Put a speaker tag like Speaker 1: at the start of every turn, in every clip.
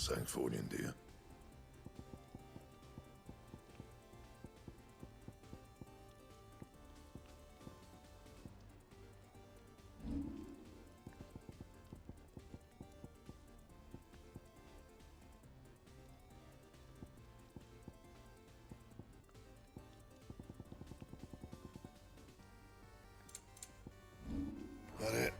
Speaker 1: Sancthornian, do you? That it?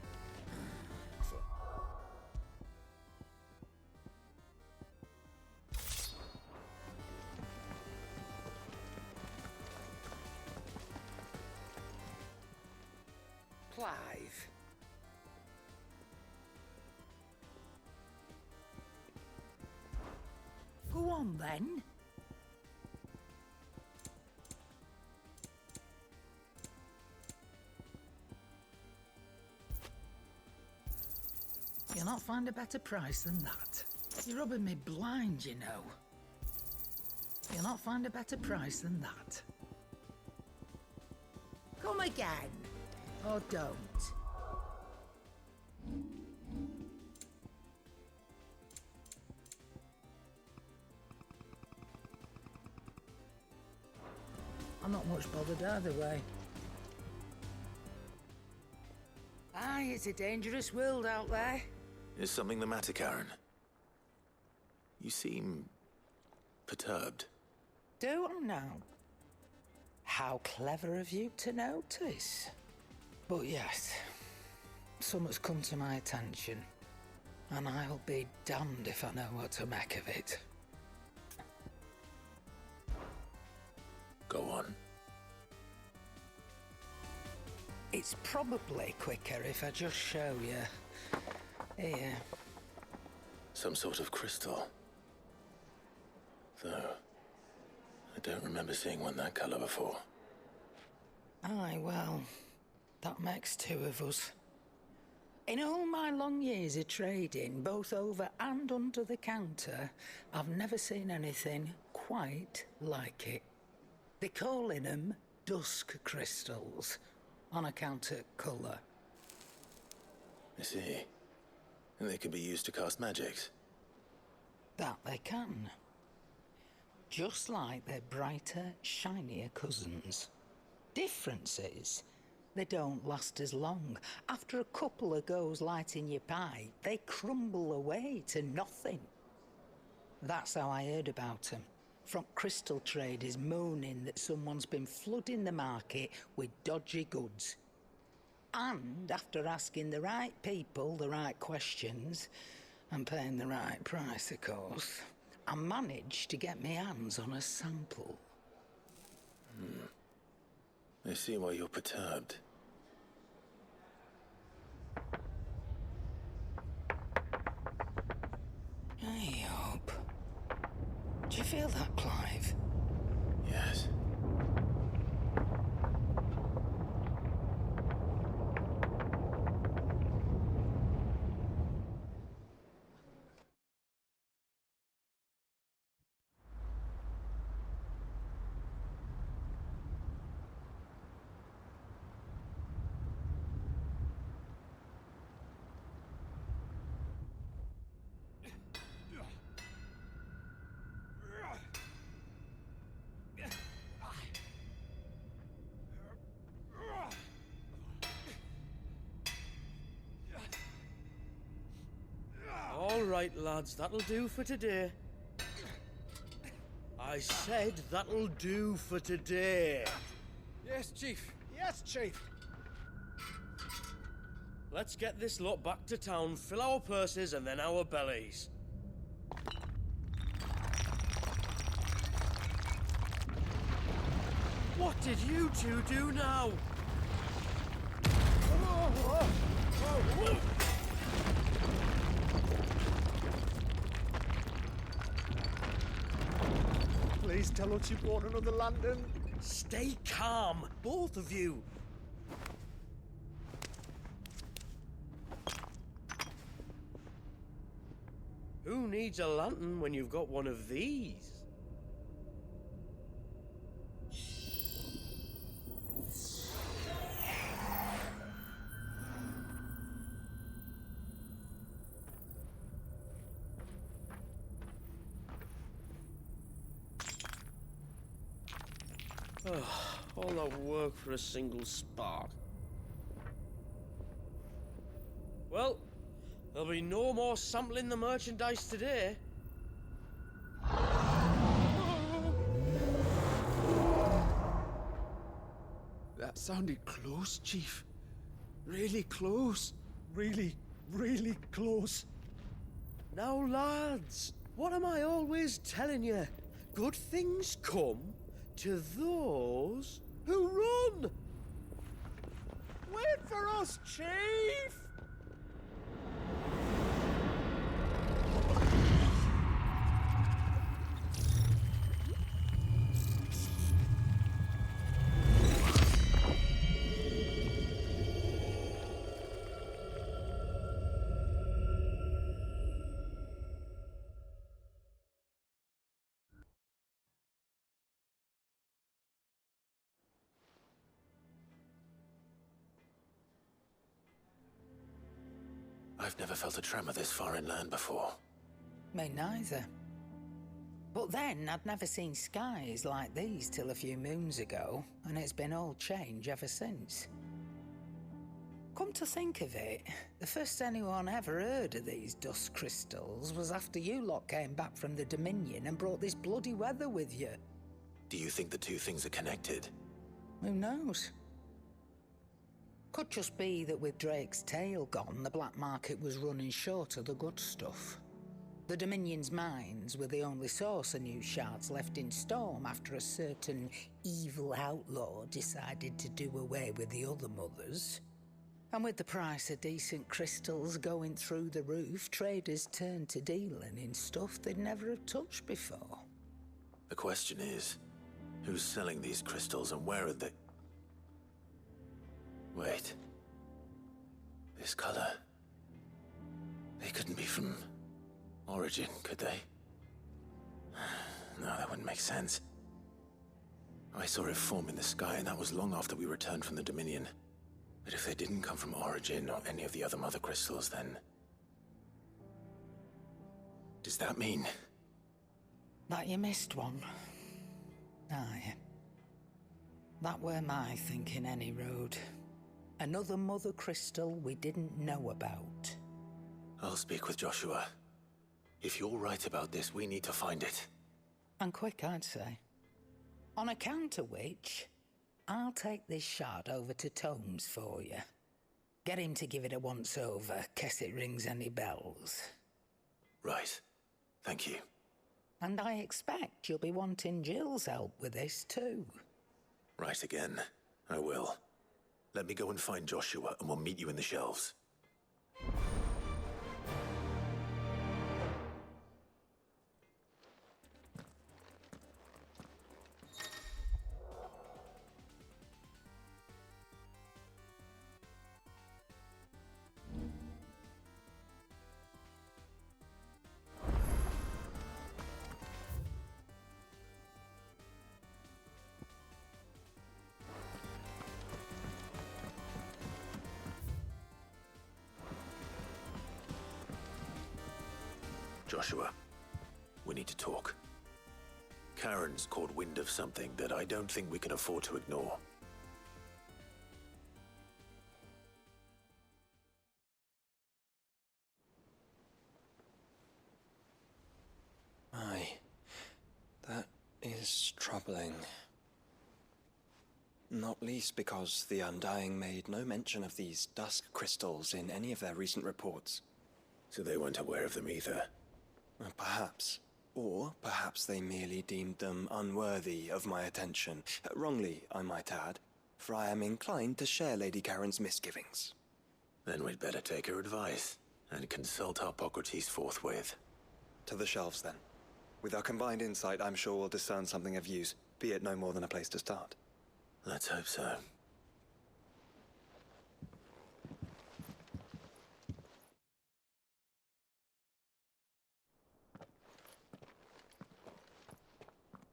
Speaker 2: Clive.
Speaker 3: Go on then. You'll not find a better price than that. You're rubbing me blind, you know. You'll not find a better price than that. Come again. Or don't. I'm not much bothered either way. Aye, it's a dangerous world out there.
Speaker 4: Is something the matter, Charon? You seem perturbed.
Speaker 3: Do I now? How clever of you to notice. But yes, something's come to my attention, and I'll be damned if I know what to make of it.
Speaker 4: Go on.
Speaker 3: It's probably quicker if I just show you. Here.
Speaker 4: Some sort of crystal. Though, I don't remember seeing one that color before.
Speaker 3: Aye, well, that makes two of us. In all my long years of trading, both over and under the counter, I've never seen anything quite like it. They're calling them dusk crystals, on account of colour.
Speaker 4: I see. And they can be used to cast magics.
Speaker 3: That they can. Just like their brighter, shinier cousins. Difference is, they don't last as long. After a couple of goes lighting your pipe, they crumble away to nothing. That's how I heard about them. From crystal traders moaning that someone's been flooding the market with dodgy goods. And after asking the right people the right questions, and paying the right price, of course, I managed to get my hands on a sample.
Speaker 4: I see why you're perturbed.
Speaker 3: I hope. Do you feel that, Clive?
Speaker 4: Yes.
Speaker 5: All right, lads, that'll do for today. I said that'll do for today.
Speaker 6: Yes, Chief. Yes, Chief.
Speaker 5: Let's get this lot back to town, fill our purses and then our bellies. What did you two do now?
Speaker 6: Please tell us you bought another lantern.
Speaker 5: Stay calm, both of you. Who needs a lantern when you've got one of these? All that work for a single spark. Well, there'll be no more sampling the merchandise today.
Speaker 6: That sounded close, Chief. Really close. Really, really close.
Speaker 5: Now, lads, what am I always telling you? Good things come to those who run!
Speaker 6: Wait for us, Chief!
Speaker 4: I've never felt a tremor this far inland before.
Speaker 3: Me neither. But then, I'd never seen skies like these till a few moons ago, and it's been all change ever since. Come to think of it, the first anyone ever heard of these dust crystals was after you lot came back from the Dominion and brought this bloody weather with you.
Speaker 4: Do you think the two things are connected?
Speaker 3: Who knows? Could just be that with Drake's tail gone, the black market was running short of the good stuff. The Dominion's mines were the only source of new shards left in Storm after a certain evil outlaw decided to do away with the other mothers. And with the price of decent crystals going through the roof, traders turned to dealing in stuff they'd never have touched before.
Speaker 4: The question is, who's selling these crystals and where are they? Wait. This color. They couldn't be from Origin, could they? No, that wouldn't make sense. I saw it form in the sky, and that was long after we returned from the Dominion. But if they didn't come from Origin or any of the other mother crystals, then... does that mean...
Speaker 3: That you missed one? Aye. That were my thinking, any road. Another mother crystal we didn't know about.
Speaker 4: I'll speak with Joshua. If you're right about this, we need to find it.
Speaker 3: And quick, I'd say. On account of which, I'll take this shard over to Tomes for you. Get him to give it a once-over, case it rings any bells.
Speaker 4: Right. Thank you.
Speaker 3: And I expect you'll be wanting Jill's help with this too.
Speaker 4: Right again. I will. Let me go and find Joshua, and we'll meet you in the shelves. Joshua, we need to talk. Charon's caught wind of something that I don't think we can afford to ignore.
Speaker 1: Aye, that is troubling. Not least because the Undying made no mention of these dusk crystals in any of their recent reports.
Speaker 4: So they weren't aware of them either.
Speaker 1: Perhaps. Or perhaps they merely deemed them unworthy of my attention. Wrongly, I might add, for I am inclined to share Lady Charon's misgivings.
Speaker 4: Then we'd better take her advice and consult Harpocrates forthwith.
Speaker 1: To the shelves, then. With our combined insight, I'm sure we'll discern something of use, be it no more than a place to start.
Speaker 4: Let's hope so.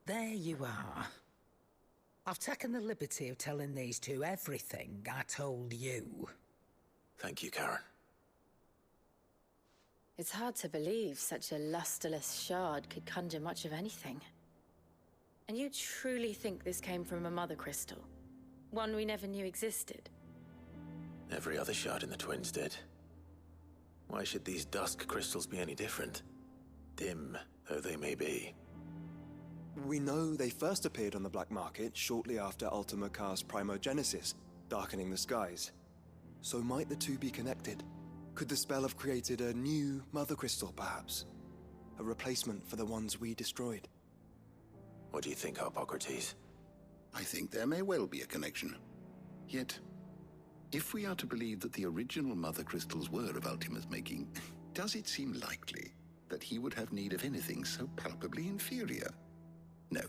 Speaker 3: There you are. I've taken the liberty of telling these two everything I told you.
Speaker 4: Thank you, Charon.
Speaker 2: It's hard to believe such a lusterless shard could conjure much of anything. And you truly think this came from a mother crystal? One we never knew existed?
Speaker 4: Every other shard in the Twins did. Why should these dusk crystals be any different? Dim though they may be.
Speaker 1: We know they first appeared on the black market shortly after Ultima Car's primogenesis, darkening the skies. So might the two be connected? Could the spell have created a new mother crystal, perhaps? A replacement for the ones we destroyed?
Speaker 4: What do you think, Harpocrates?
Speaker 7: I think there may well be a connection. Yet, if we are to believe that the original mother crystals were of Ultima's making, does it seem likely that he would have need of anything so palpably inferior? No.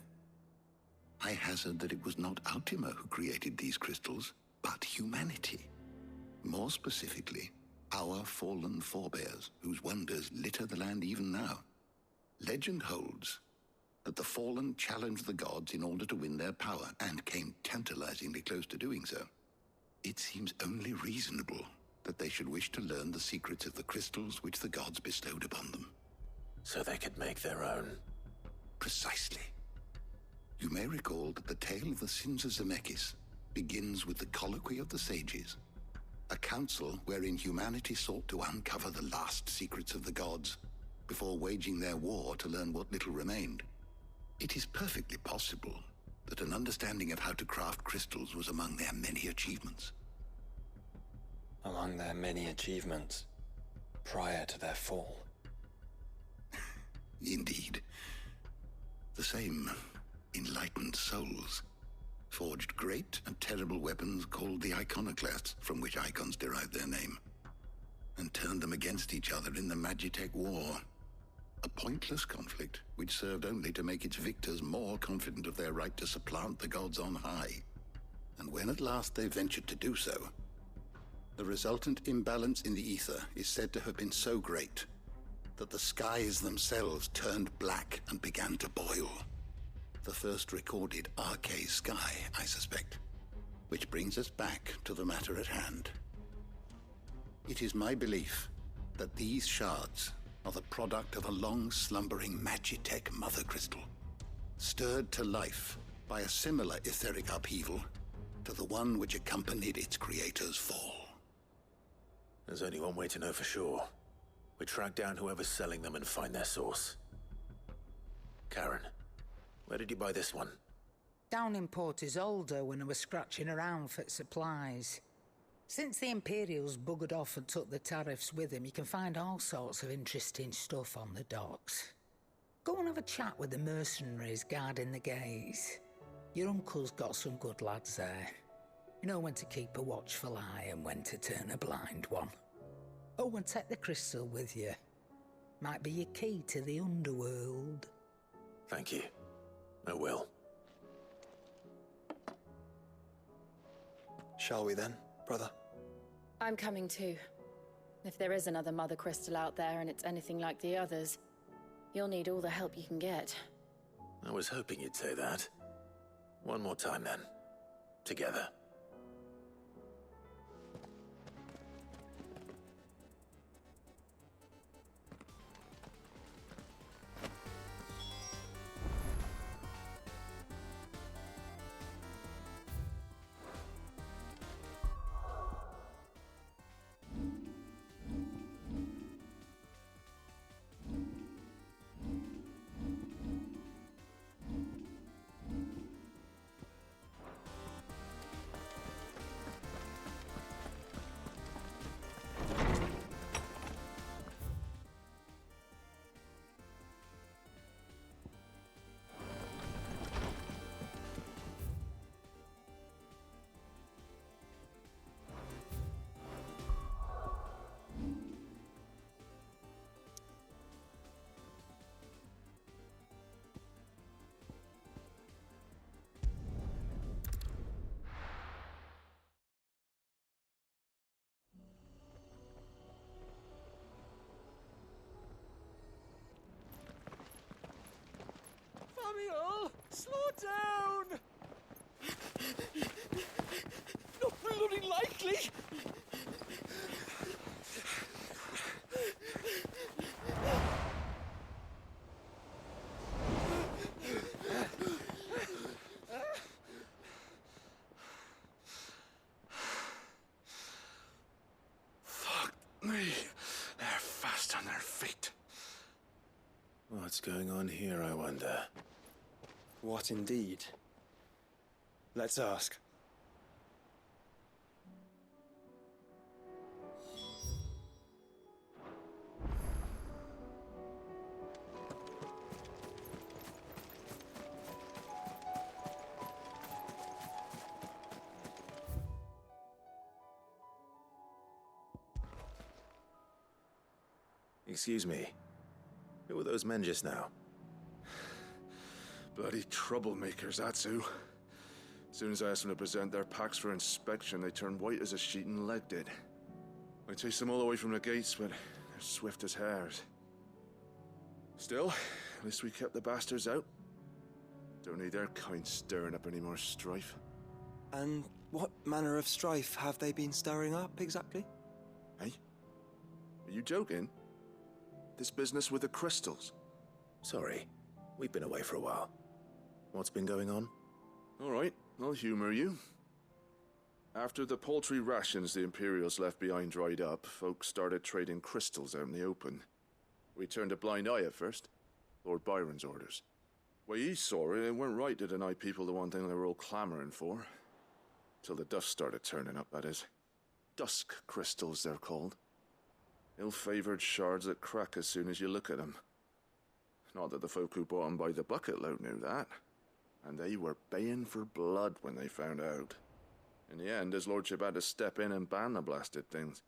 Speaker 7: I hazard that it was not Ultima who created these crystals, but humanity. More specifically, our fallen forebears, whose wonders litter the land even now. Legend holds that the fallen challenged the gods in order to win their power, and came tantalizingly close to doing so. It seems only reasonable that they should wish to learn the secrets of the crystals which the gods bestowed upon them.
Speaker 4: So they could make their own.
Speaker 7: Precisely. You may recall that the tale of the sins of Zemeckis begins with the colloquy of the sages, a council wherein humanity sought to uncover the last secrets of the gods before waging their war to learn what little remained. It is perfectly possible that an understanding of how to craft crystals was among their many achievements.
Speaker 1: Among their many achievements, prior to their fall.
Speaker 7: Indeed. The same enlightened souls forged great and terrible weapons called the iconoclasts, from which icons derive their name, and turned them against each other in the Magitech War. A pointless conflict which served only to make its victors more confident of their right to supplant the gods on high. And when at last they ventured to do so, the resultant imbalance in the ether is said to have been so great that the skies themselves turned black and began to boil. The first recorded Arcade sky, I suspect. Which brings us back to the matter at hand. It is my belief that these shards are the product of a long-slumbering Magitech mother crystal, stirred to life by a similar etheric upheaval to the one which accompanied its creator's fall.
Speaker 4: There's only one way to know for sure. We track down whoever's selling them and find their source. Charon, where did you buy this one?
Speaker 3: Down in Port Isolde when I was scratching around for supplies. Since the Imperials buggered off and took the tariffs with them, you can find all sorts of interesting stuff on the docks. Go and have a chat with the mercenaries guarding the gates. Your uncle's got some good lads there. You know when to keep a watchful eye and when to turn a blind one. Oh, and take the crystal with you. Might be your key to the underworld.
Speaker 4: Thank you. I will.
Speaker 1: Shall we then, brother?
Speaker 2: I'm coming too. If there is another mother crystal out there and it's anything like the others, you'll need all the help you can get.
Speaker 4: I was hoping you'd say that. One more time then. Together.
Speaker 6: Samuel, slow down! Not bloody likely!
Speaker 4: What's going on here, I wonder?
Speaker 1: What indeed? Let's ask.
Speaker 4: Excuse me. Who were those men just now?
Speaker 8: Bloody troublemakers, that's who. As soon as I asked them to present their packs for inspection, they turned white as a sheet and legged it. I chased them all away from the gates, but they're swift as hares. Still, at least we kept the bastards out. Don't need their kind stirring up any more strife.
Speaker 1: And what manner of strife have they been stirring up, exactly?
Speaker 8: Hey? Are you joking? This business with the crystals?
Speaker 4: Sorry, we've been away for a while. What's been going on?
Speaker 8: All right, I'll humor you. After the paltry rations the Imperials left behind dried up, folks started trading crystals out in the open. We turned a blind eye at first. Lord Byron's orders. Way he saw it, it weren't right to deny people the one thing they were all clamoring for. Till the dust started turning up, that is. Dusk crystals, they're called. Ill-favored shards that crack as soon as you look at them. Not that the folk who bought them by the bucket load knew that. And they were baying for blood when they found out. In the end, his lordship had to step in and ban the blasted things.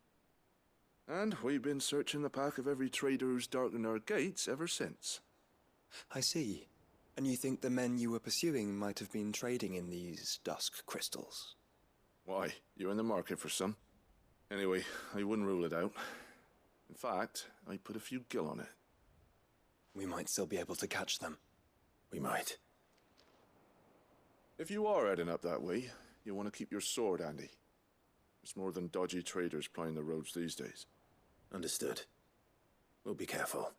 Speaker 8: And we've been searching the pack of every trader who's darkened our gates ever since.
Speaker 1: I see. And you think the men you were pursuing might have been trading in these dusk crystals?
Speaker 8: Why? You're in the market for some. Anyway, I wouldn't rule it out. In fact, I put a few gil on it.
Speaker 1: We might still be able to catch them.
Speaker 4: We might.
Speaker 8: If you are heading up that way, you'll want to keep your sword handy. There's more than dodgy traders plying the roads these days.
Speaker 4: Understood. We'll be careful.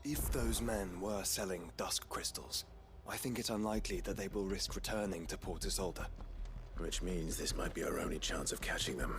Speaker 1: If those men were selling dusk crystals, I think it unlikely that they will risk returning to Port Isolde.
Speaker 4: Which means this might be our only chance of catching them.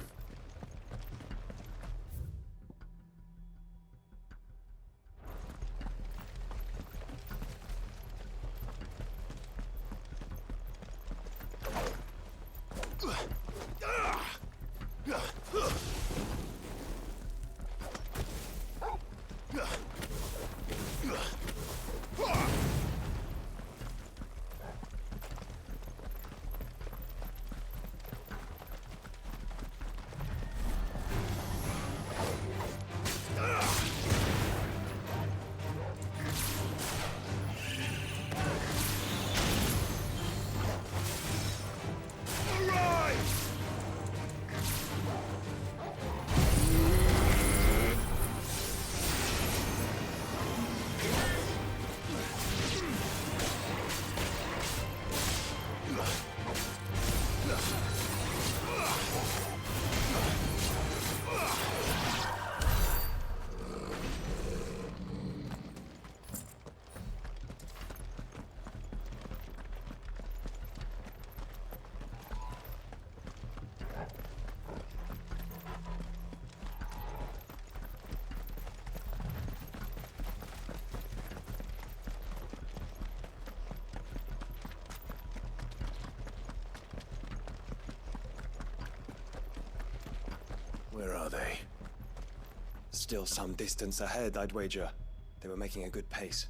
Speaker 4: Where are they?
Speaker 1: Still some distance ahead, I'd wager. They were making a good pace.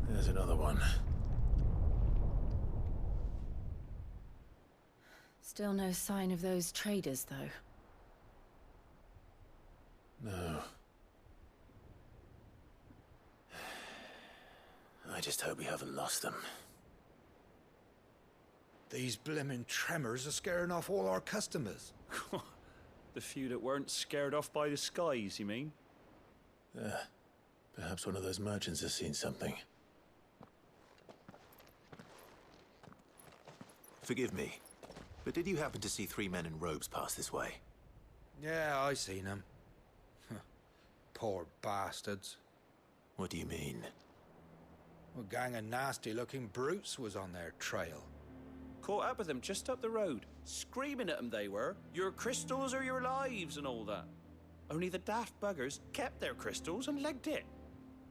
Speaker 4: There's another one.
Speaker 2: Still no sign of those traders, though.
Speaker 4: No. I just hope we haven't lost them.
Speaker 9: These blimmin' tremors are scaring off all our customers.
Speaker 6: The few that weren't scared off by the skies, you mean?
Speaker 4: Perhaps one of those merchants has seen something.
Speaker 10: Forgive me, but did you happen to see 3 men in robes pass this way?
Speaker 9: Yeah, I seen them. Poor bastards.
Speaker 10: What do you mean?
Speaker 9: A gang of nasty-looking brutes was on their trail.
Speaker 6: Caught up with them just up the road, screaming at them they were. Your crystals or your lives and all that. Only the daft buggers kept their crystals and legged it.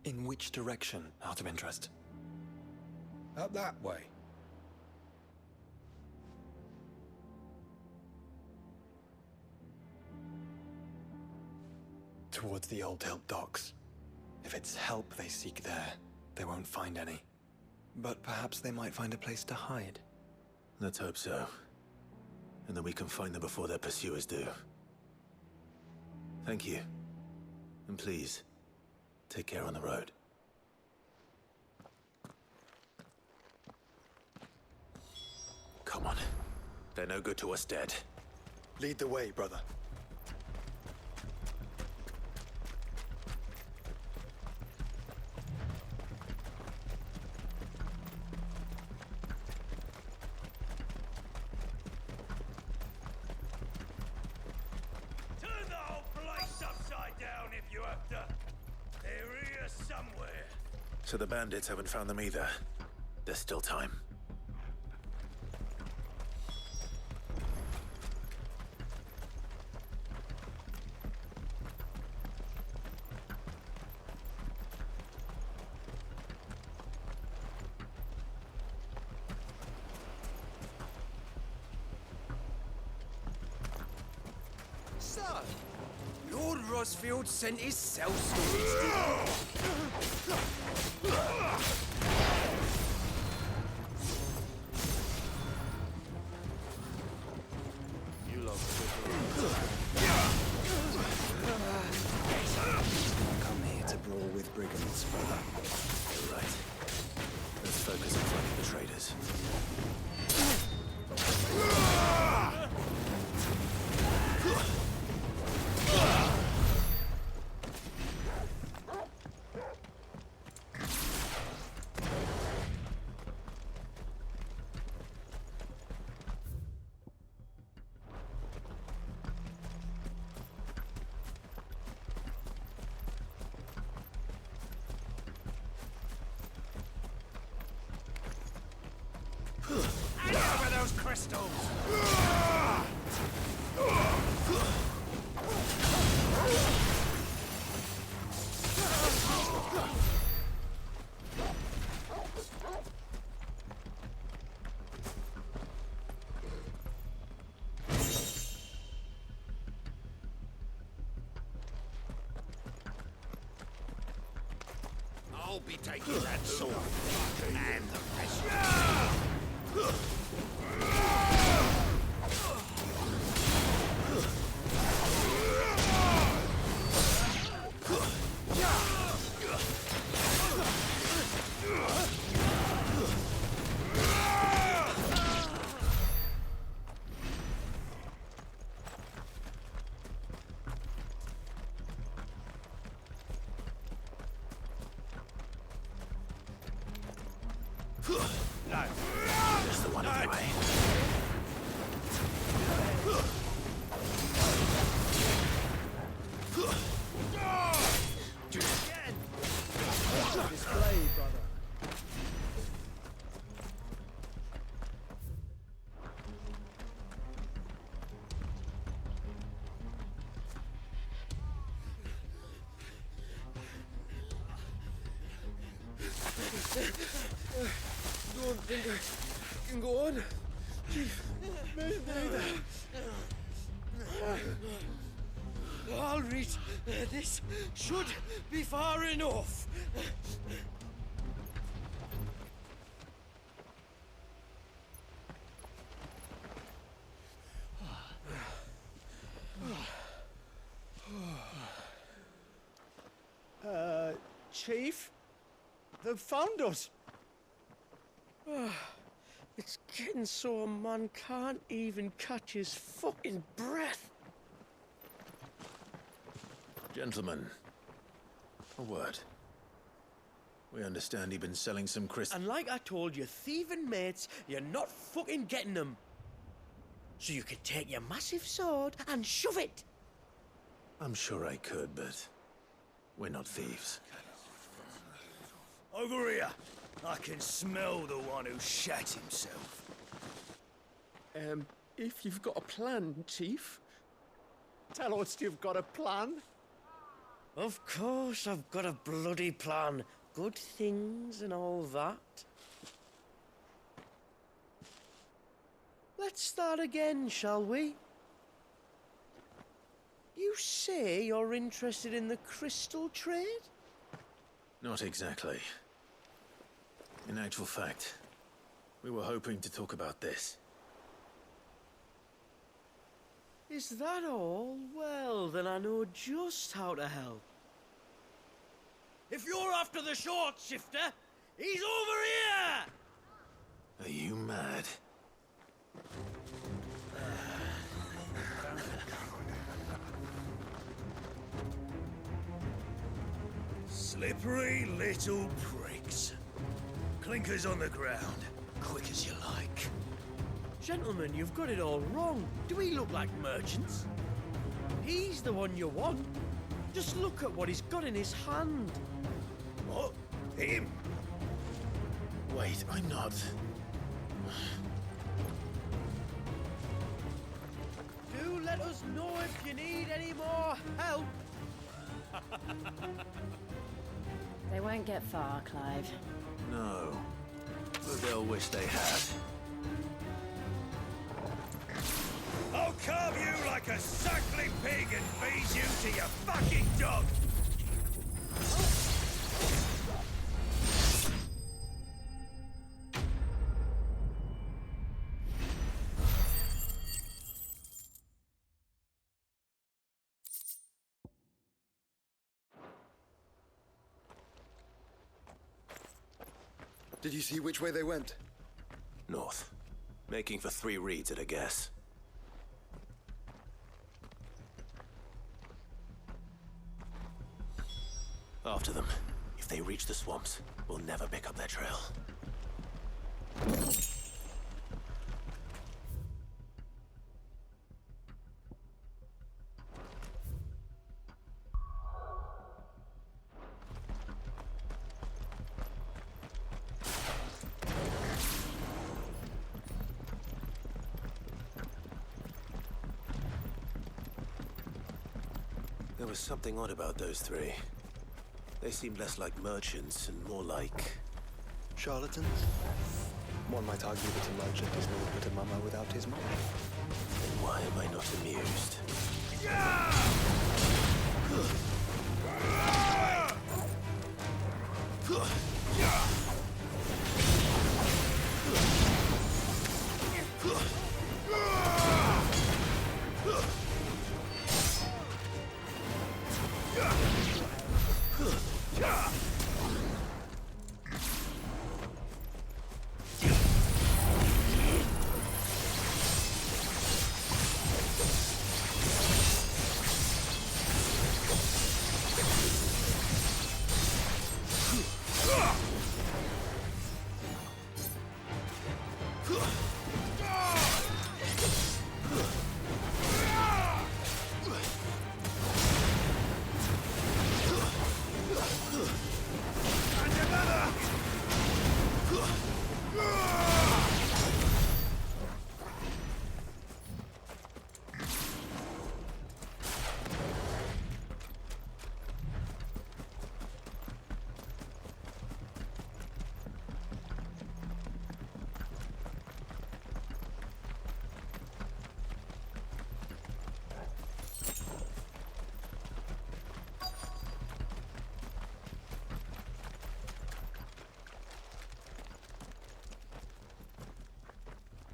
Speaker 1: In which direction, out of interest?
Speaker 9: Up that way.
Speaker 1: Towards the Old Hill docks. If it's help they seek there, they won't find any. But perhaps they might find a place to hide.
Speaker 4: Let's hope so. And then we can find them before their pursuers do. Thank you. And please, take care on the road. Come on. They're no good to us dead.
Speaker 1: Lead the way, brother.
Speaker 4: So the bandits haven't found them either. There's still time.
Speaker 5: So, Lord Rosfield sent his sellswords.
Speaker 6: You love
Speaker 1: Come here to brawl with brigands, brother.
Speaker 4: You're right. Let's focus on finding the traders.
Speaker 5: Hand over those crystals! I'll be taking that sword and the rest. No.
Speaker 4: Just the one anyway.
Speaker 5: Display, brother. Don't think I can go on. Chief, me neither. All right, this should be far enough.
Speaker 11: Chief? They've found us.
Speaker 5: It's getting so a man can't even catch his fucking breath.
Speaker 4: Gentlemen, a word. We understand you've been selling some crystals.
Speaker 5: And like I told your thieving mates, you're not fucking getting them. So you could take your massive sword and shove it.
Speaker 4: I'm sure I could, but we're not thieves.
Speaker 11: Over here. I can smell the one who shat himself.
Speaker 12: If you've got a plan, Chief, tell us you've got a plan.
Speaker 5: Of course I've got a bloody plan. Good things and all that. Let's start again, shall we? You say you're interested in the crystal trade?
Speaker 4: Not exactly. In actual fact, we were hoping to talk about this.
Speaker 5: Is that all? Well, then I know just how to help. If you're after the short shifter, he's over here!
Speaker 4: Are you mad?
Speaker 11: Slippery little pricks. Clinkers on the ground, quick as you like.
Speaker 5: Gentlemen, you've got it all wrong. Do we look like merchants? He's the one you want. Just look at what he's got in his hand.
Speaker 11: What? Him?
Speaker 4: Wait, I'm not.
Speaker 5: Do let us know if you need any more help.
Speaker 2: They won't get far, Clive.
Speaker 4: No. But they'll wish they had.
Speaker 11: I'll carve you like a suckling pig and feed you to your fucking dog!
Speaker 1: Did you see which way they went?
Speaker 10: North. Making for 3 reads at a guess. After them. If they reach the swamps, we'll never pick up their trail. There was something odd about those 3. They seemed less like merchants and more like...
Speaker 1: Charlatans? One might argue that a merchant is naught but a mummer without his mum.
Speaker 10: Then why am I not amused?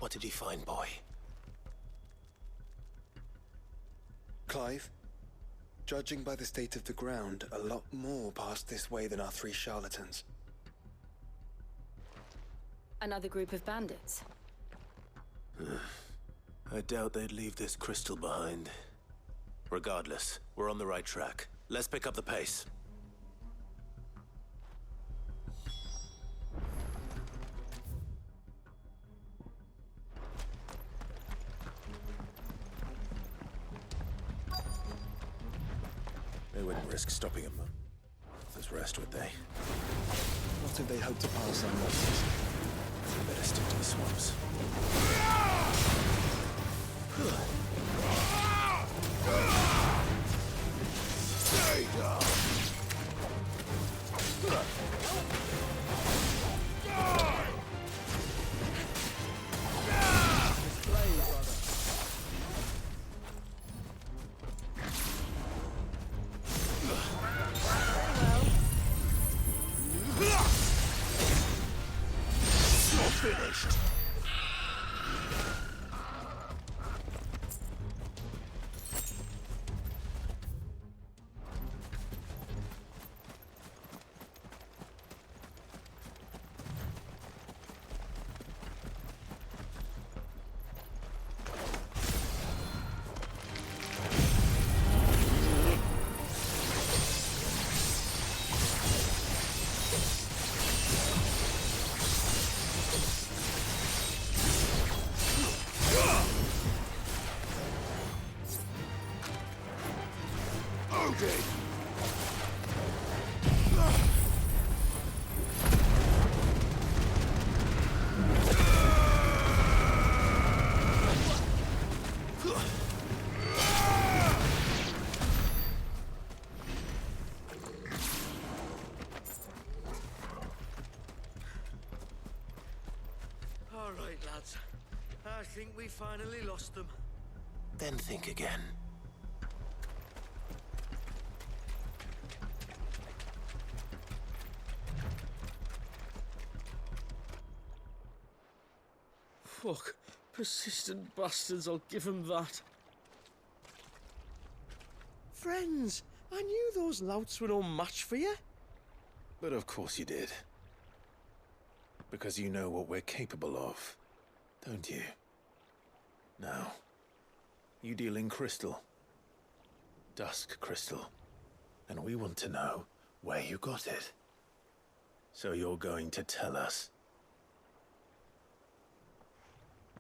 Speaker 10: What did you find, boy?
Speaker 1: Clive, judging by the state of the ground, a lot more passed this way than our 3 charlatans.
Speaker 2: Another group of bandits.
Speaker 10: I doubt they'd leave this crystal behind. Regardless, we're on the right track. Let's pick up the pace. They wouldn't risk stopping him. Let's rest, would they?
Speaker 1: What if they hope to pass unnoticed?
Speaker 10: We better stick to the swamps.
Speaker 11: Finished.
Speaker 5: All right, lads. I think we finally lost them.
Speaker 10: Then think again.
Speaker 5: Fuck. Persistent bastards, I'll give them that. Friends, I knew those louts were no match for you.
Speaker 4: But of course you did. Because you know what we're capable of, don't you? Now, you deal in crystal. Dusk crystal. And we want to know where you got it. So you're going to tell us?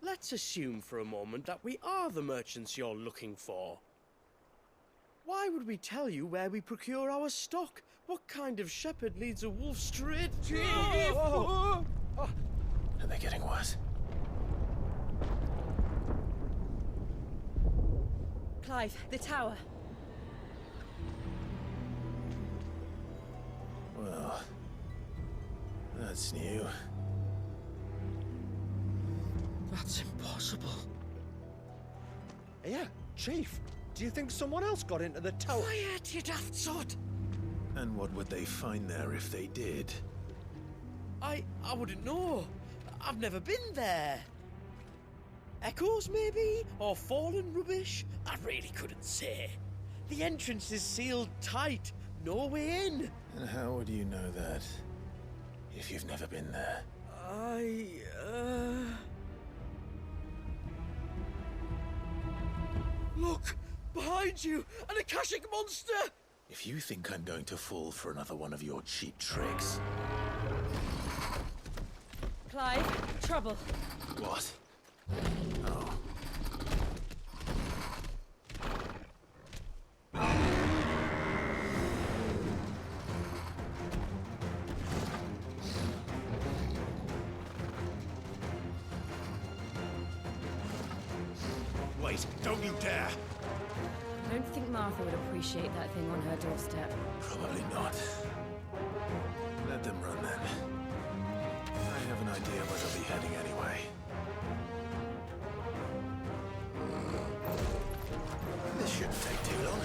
Speaker 5: Let's assume for a moment that we are the merchants you're looking for. Why would we tell you where we procure our stock? What kind of shepherd leads a wolf straight to...
Speaker 4: Are they getting worse?
Speaker 2: Clive, the tower.
Speaker 4: Well, that's new.
Speaker 5: That's impossible.
Speaker 12: Yeah, Chief. Do you think someone else got into the tower?
Speaker 5: Quiet, you daft sod!
Speaker 4: And what would they find there if they did?
Speaker 5: I wouldn't know. I've never been there. Echoes, maybe? Or fallen rubbish? I really couldn't say. The entrance is sealed tight. No way in.
Speaker 4: And how would you know that, if you've never been there?
Speaker 5: Look! Behind you! An Akashic monster!
Speaker 4: If you think I'm going to fall for another one of your cheap tricks...
Speaker 2: Clive, trouble.
Speaker 4: What? Oh.
Speaker 11: Wait, don't you dare!
Speaker 2: I don't think Martha would appreciate that thing on her doorstep.
Speaker 4: Probably not. Let them run then. I have an idea where they'll be heading anyway. This shouldn't take too long.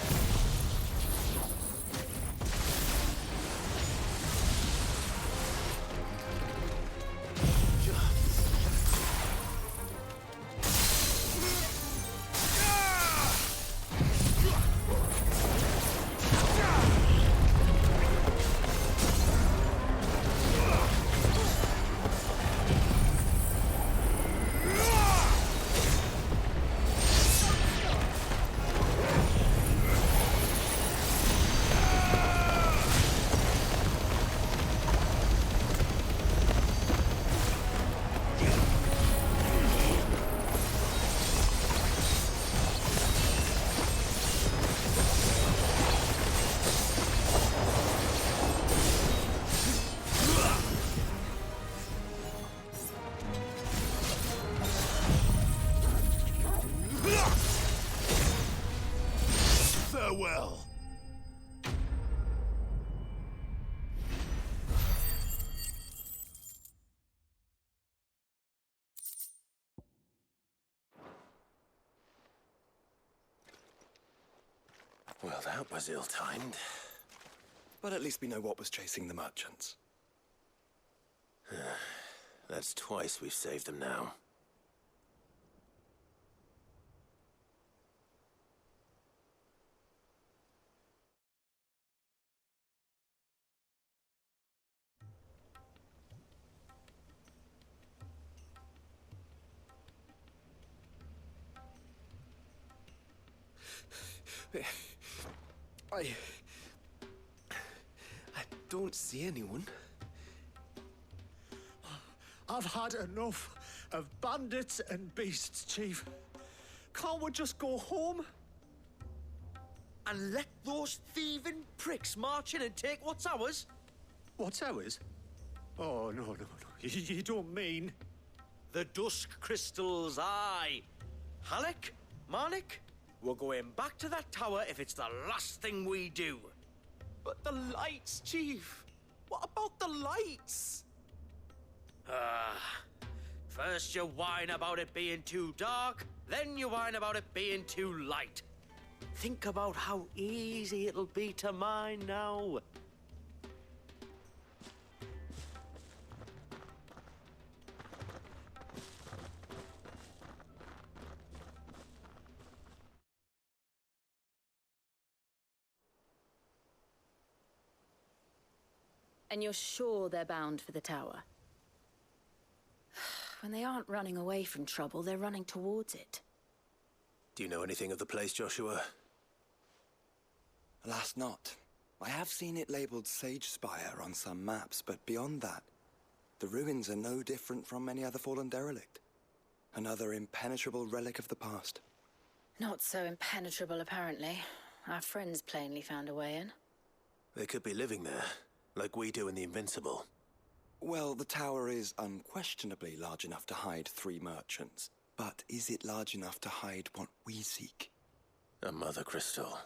Speaker 10: Well, that was ill-timed.
Speaker 1: But at least we know what was chasing the merchants.
Speaker 10: That's twice we've saved them now.
Speaker 12: I don't see anyone. I've had enough of bandits and beasts, Chief. Can't we just go home?
Speaker 5: And let those thieving pricks march in and take what's ours?
Speaker 12: What's ours? Oh, no. You don't mean...
Speaker 5: The dusk crystals, aye. Halleck? Marnik? We're going back to that tower if it's the last thing we do.
Speaker 12: But the lights, Chief. What about the lights?
Speaker 5: First you whine about it being too dark, then you whine about it being too light. Think about how easy it'll be to mine now.
Speaker 2: And you're sure they're bound for the tower? When they aren't running away from trouble, they're running towards it.
Speaker 10: Do you know anything of the place, Joshua?
Speaker 1: Alas, not. I have seen it labeled Sage Spire on some maps, but beyond that, the ruins are no different from any other fallen derelict. Another impenetrable relic of the past.
Speaker 2: Not so impenetrable, apparently. Our friends plainly found a way in.
Speaker 10: They could be living there, like we do in the Invincible.
Speaker 1: Well, the tower is unquestionably large enough to hide 3 merchants. But is it large enough to hide what we seek?
Speaker 10: A mother crystal.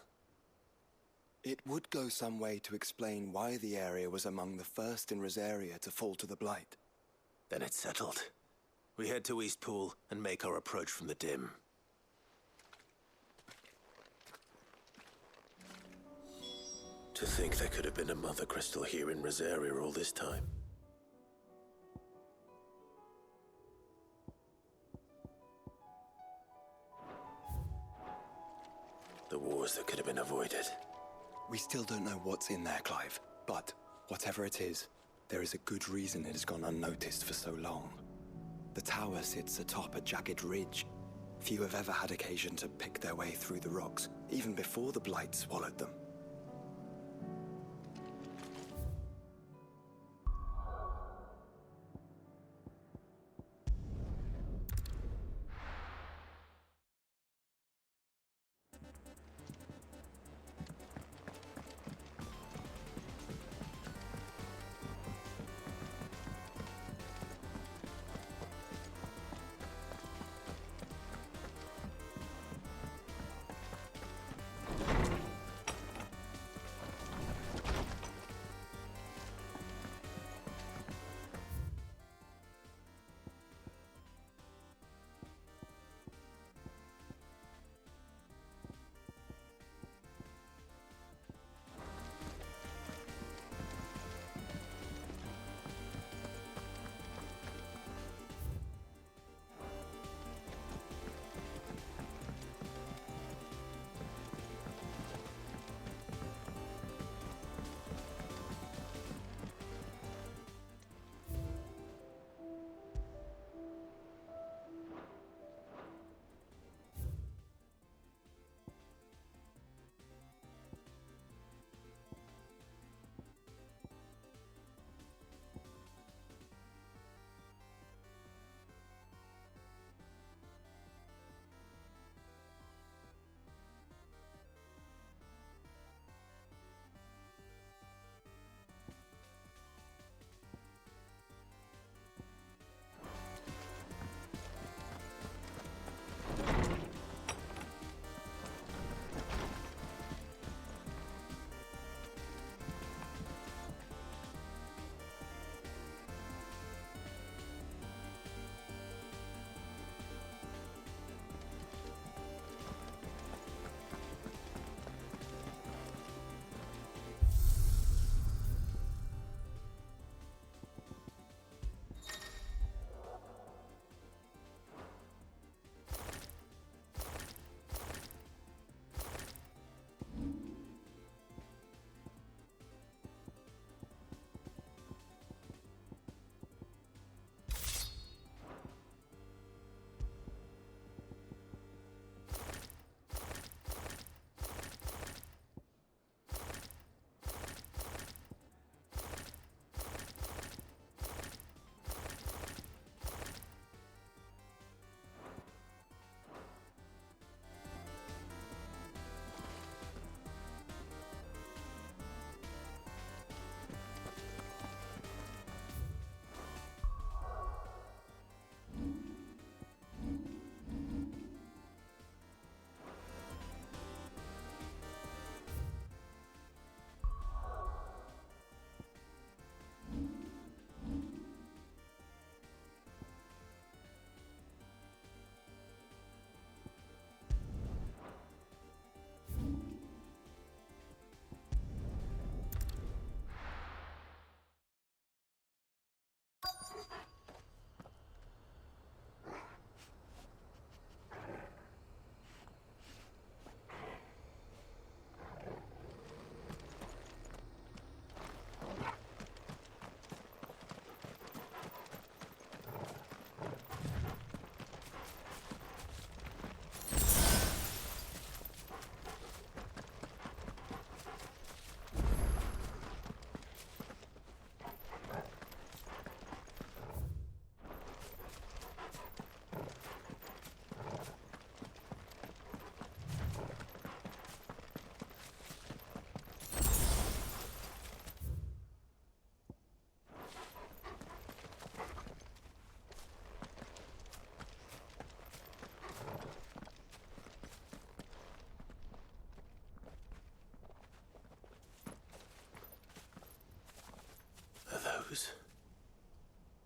Speaker 1: It would go some way to explain why the area was among the first in Rosaria to fall to the Blight.
Speaker 10: Then it's settled. We head to Eastpool and make our approach from the dim. To think there could have been a mother crystal here in Rosaria all this time. The wars that could have been avoided.
Speaker 1: We still don't know what's in there, Clive. But whatever it is, there is a good reason it has gone unnoticed for so long. The tower sits atop a jagged ridge. Few have ever had occasion to pick their way through the rocks, even before the Blight swallowed them.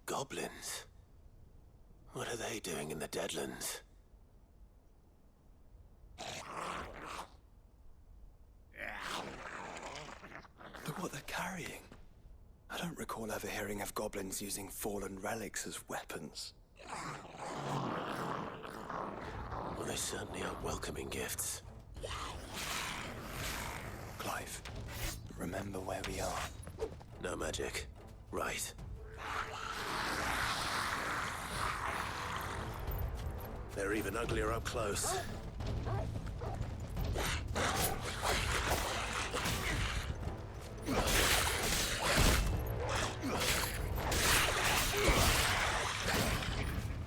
Speaker 10: Goblins? What are they doing in the Deadlands?
Speaker 1: Look what they're carrying. I don't recall ever hearing of goblins using fallen relics as weapons.
Speaker 10: Well, they certainly aren't welcoming gifts.
Speaker 1: Clive, remember where we are.
Speaker 10: No magic. Right. They're even uglier up close.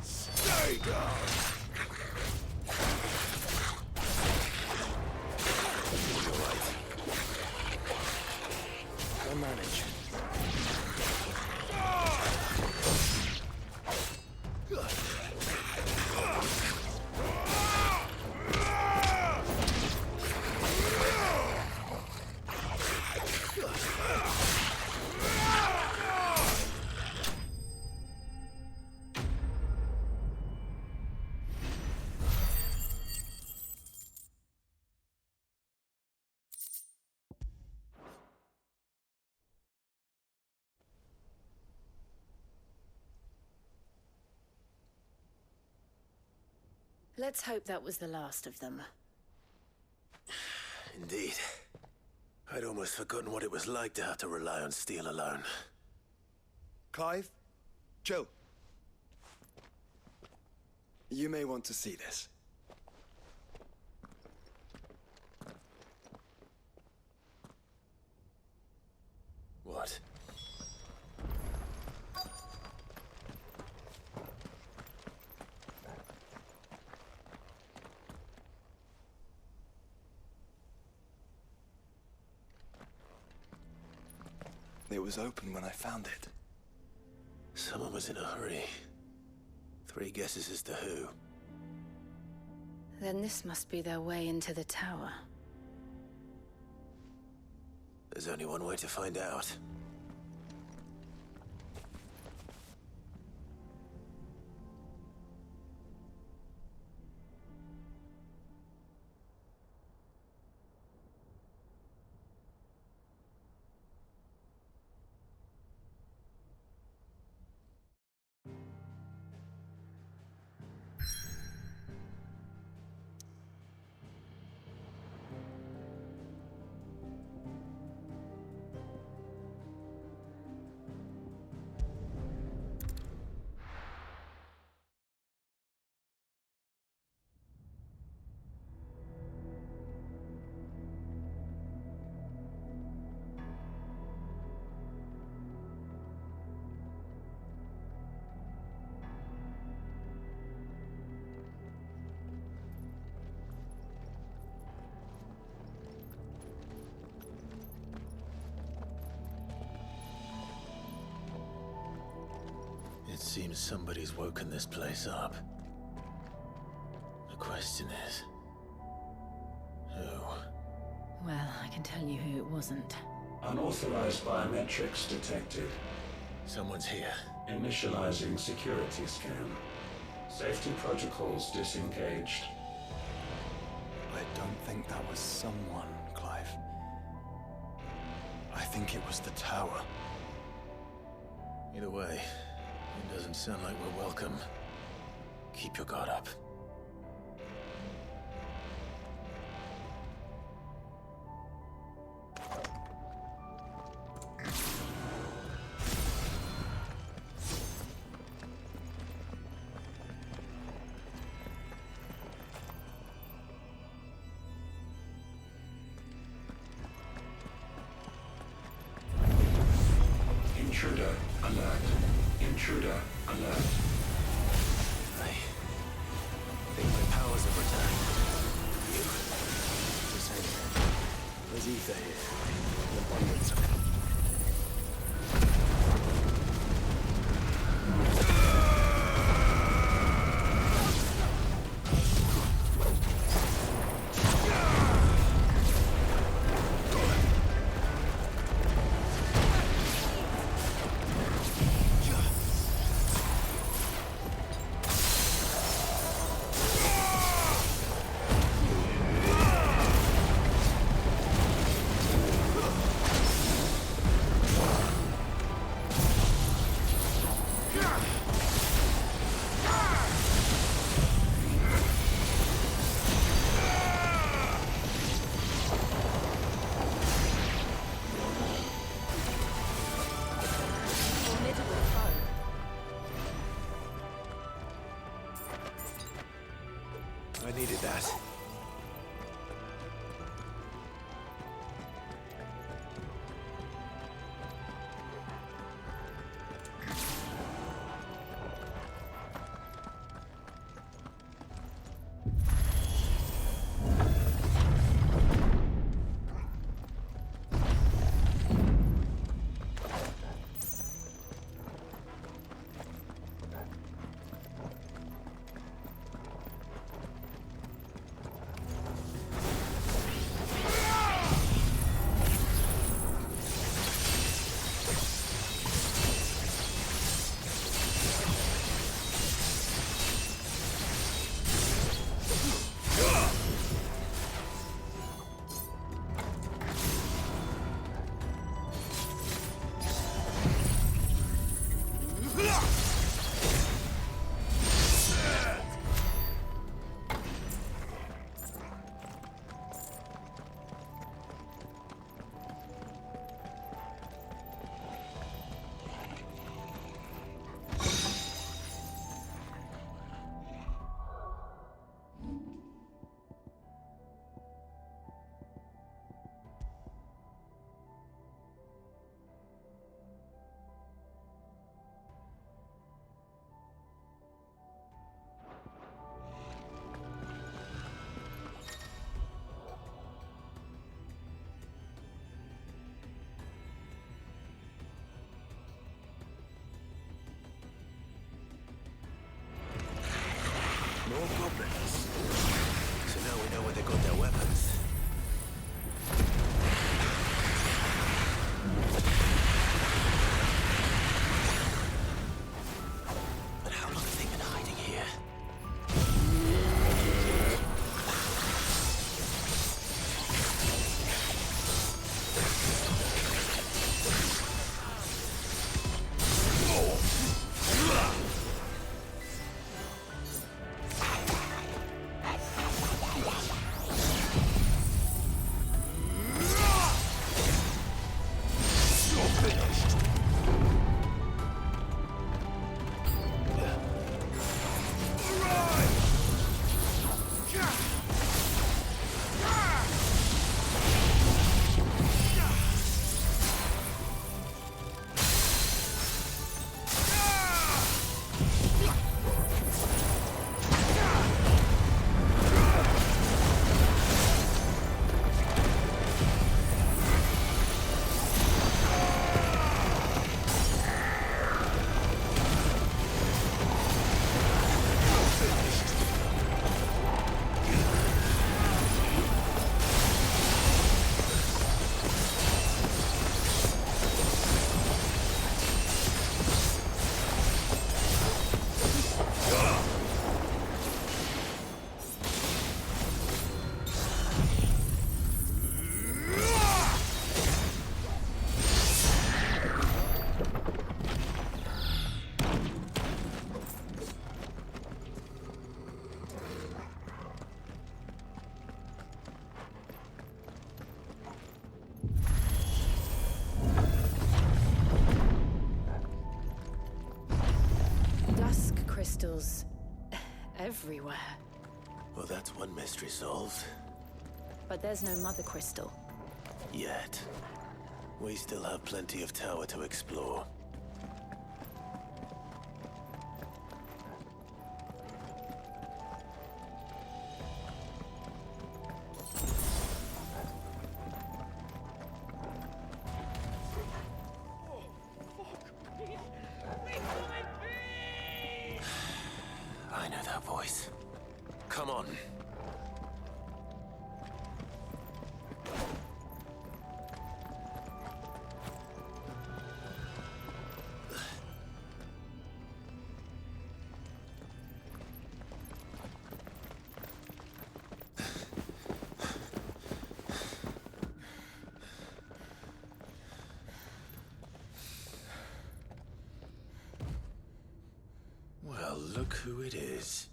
Speaker 11: Stay down!
Speaker 10: You're right.
Speaker 1: I'll manage.
Speaker 2: Let's hope that was the last of them.
Speaker 10: Indeed. I'd almost forgotten what it was like to have to rely on steel alone.
Speaker 1: Clive? Jill. You may want to see this.
Speaker 10: What?
Speaker 1: It was open when I found it.
Speaker 10: Someone was in a hurry. 3 guesses as to who.
Speaker 2: Then this must be their way into the tower.
Speaker 10: There's only one way to find out. It seems somebody's woken this place up. The question is... who?
Speaker 2: Well, I can tell you who it wasn't.
Speaker 13: Unauthorized biometrics detected.
Speaker 10: Someone's here.
Speaker 13: Initializing security scan. Safety protocols disengaged.
Speaker 1: I don't think that was someone, Clive. I think it was the tower.
Speaker 10: Either way, it doesn't sound like we're welcome. Keep your guard up.
Speaker 13: Intruder alert. Intruder alert.
Speaker 10: I think my powers have returned. You?
Speaker 1: The same thing. There's ether here. And abundance of it.
Speaker 10: I needed that. More goblins. So now we know where they got their weapons. But how long have they been hiding here?
Speaker 2: Crystals everywhere.
Speaker 10: Well, that's one mystery solved.
Speaker 2: But there's no mother crystal.
Speaker 10: Yet. We still have plenty of tower to explore. I know that voice. Come on. Well, look who it is.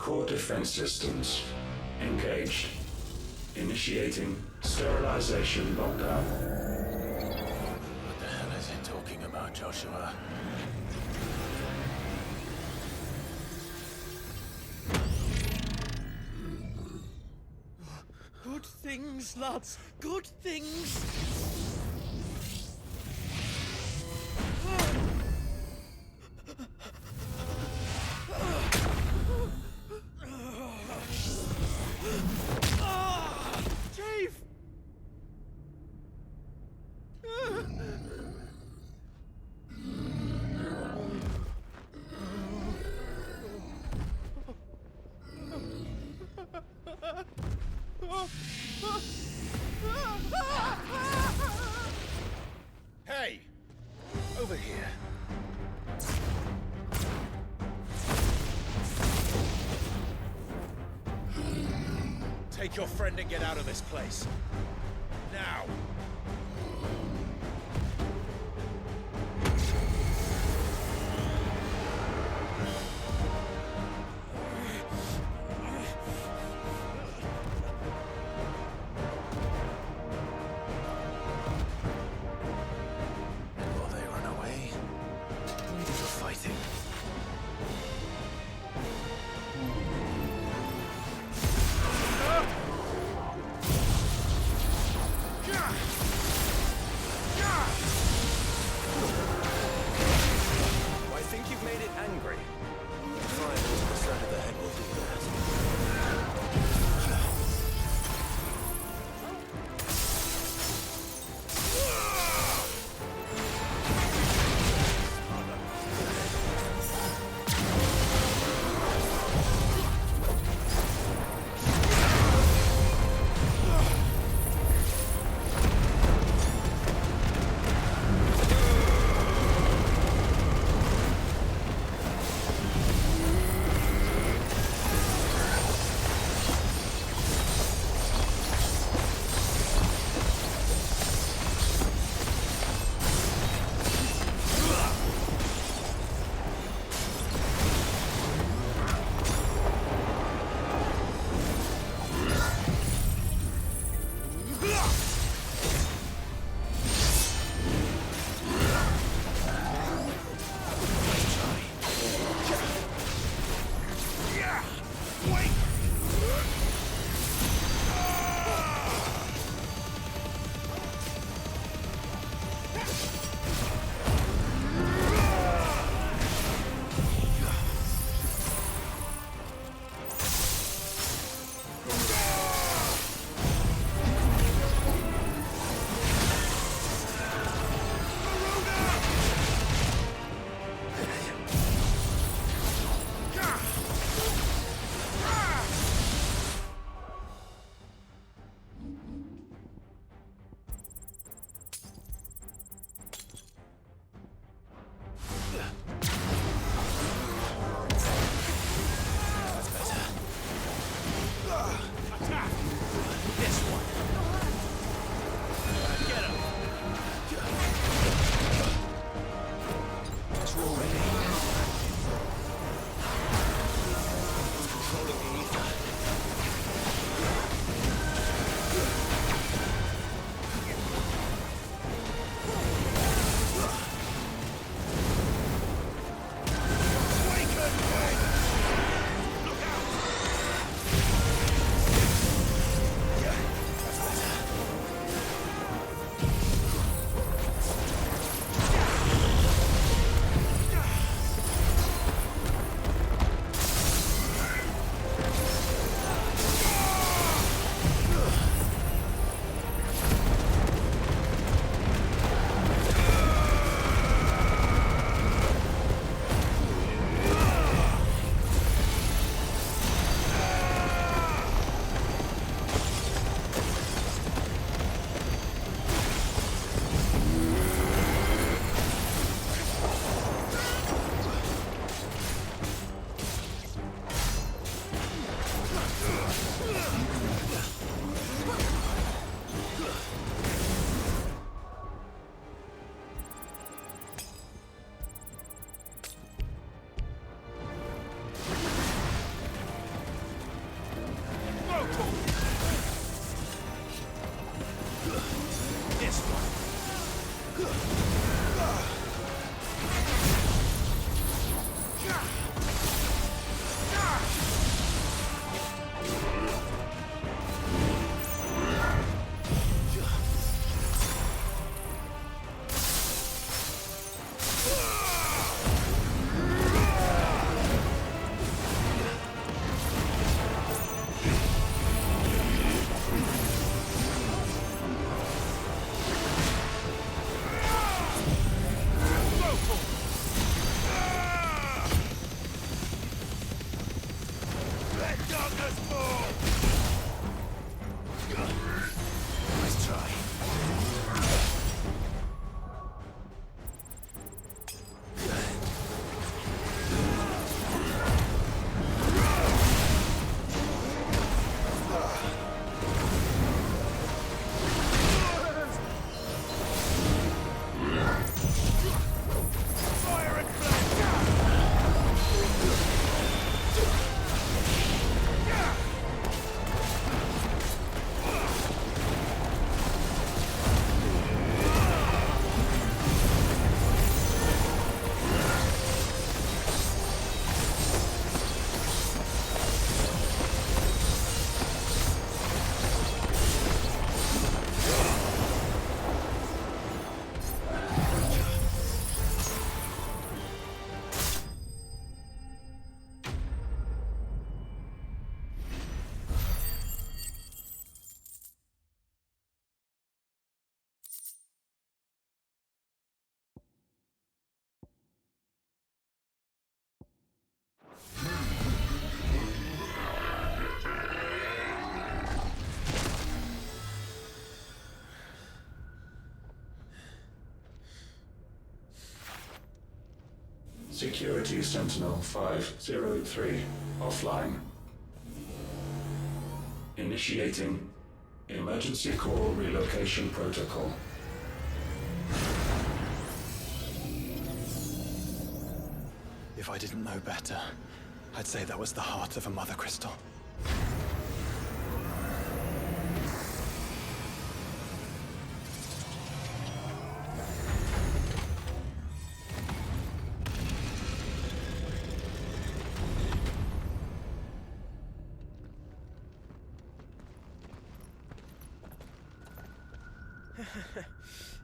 Speaker 13: Core defense systems engaged. Initiating sterilization lockdown.
Speaker 10: What the hell is he talking about, Joshua?
Speaker 5: Good things, lads. Good things. Chief!
Speaker 4: Hey! Over here. Take your friend and get out of this place. Now!
Speaker 10: Will they run away? We do the fighting.
Speaker 4: Ah!
Speaker 13: Security Sentinel 503 offline. Initiating Emergency Core Relocation Protocol.
Speaker 1: If I didn't know better, I'd say that was the heart of a mother crystal.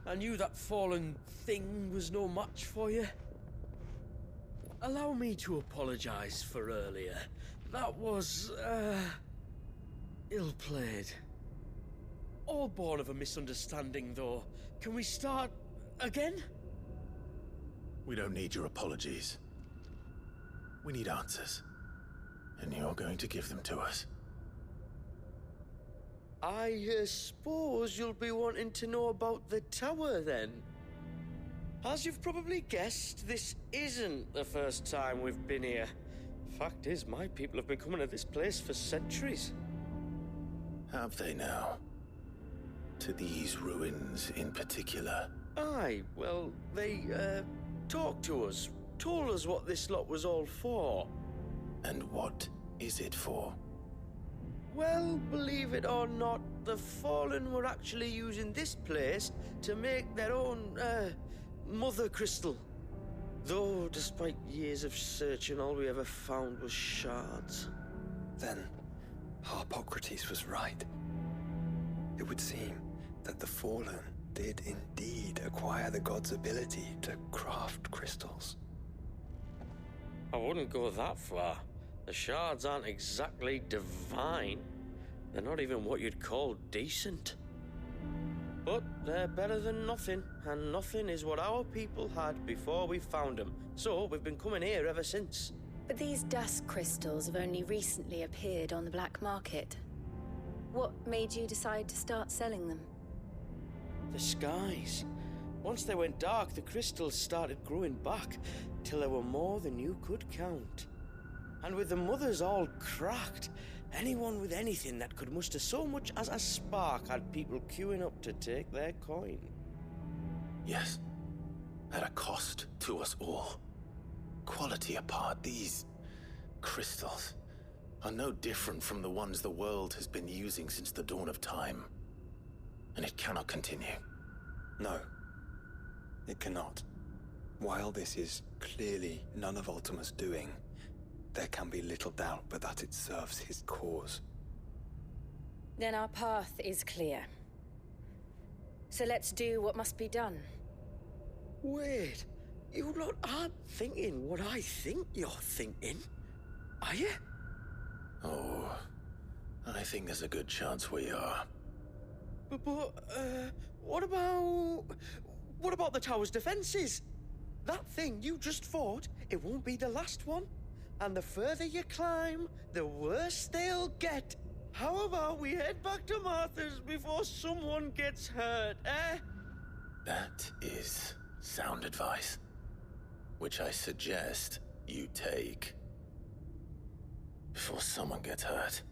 Speaker 5: I knew that fallen thing was no match for you. Allow me to apologize for earlier. That was, ill-played. All born of a misunderstanding, though. Can we start again?
Speaker 4: We don't need your apologies. We need answers. And you're going to give them to us.
Speaker 5: I suppose you'll be wanting to know about the tower, then? As you've probably guessed, this isn't the first time we've been here. Fact is, my people have been coming to this place for centuries.
Speaker 4: Have they now? To these ruins in particular?
Speaker 5: Aye, well, they, talked to us, told us what this lot was all for.
Speaker 4: And what is it for?
Speaker 5: Well, believe it or not, the Fallen were actually using this place to make their own, mother crystal. Though, despite years of searching, all we ever found was shards.
Speaker 1: Then, Harpocrates was right. It would seem that the Fallen did indeed acquire the god's ability to craft crystals.
Speaker 5: I wouldn't go that far. The shards aren't exactly divine. They're not even what you'd call decent. But they're better than nothing, and nothing is what our people had before we found them. So we've been coming here ever since.
Speaker 2: But these dust crystals have only recently appeared on the black market. What made you decide to start selling them?
Speaker 5: The skies. Once they went dark, the crystals started growing back, till there were more than you could count. And with the mothers all cracked, anyone with anything that could muster so much as a spark had people queuing up to take their coin.
Speaker 4: Yes, at a cost to us all. Quality apart, these crystals are no different from the ones the world has been using since the dawn of time. And it cannot continue.
Speaker 1: No, it cannot. While this is clearly none of Ultima's doing, there can be little doubt but that it serves his cause.
Speaker 2: Then our path is clear. So let's do what must be done.
Speaker 5: Wait, you lot aren't thinking what I think you're thinking, are you?
Speaker 4: Oh, I think there's a good chance we are.
Speaker 5: But what about the tower's defenses? That thing you just fought, it won't be the last one. And the further you climb, the worse they'll get. How about we head back to Martha's before someone gets hurt, eh?
Speaker 4: That is sound advice, which I suggest you take before someone gets hurt.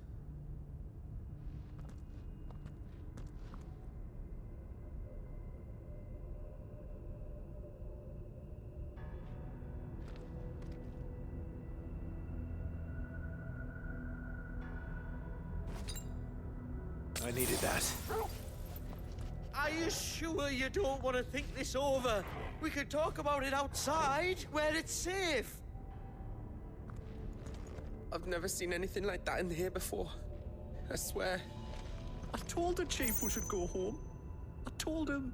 Speaker 4: I needed that.
Speaker 5: Are you sure you don't want to think this over? We could talk about it outside, where it's safe.
Speaker 14: I've never seen anything like that in here before. I swear.
Speaker 12: I told the chief we should go home. I told him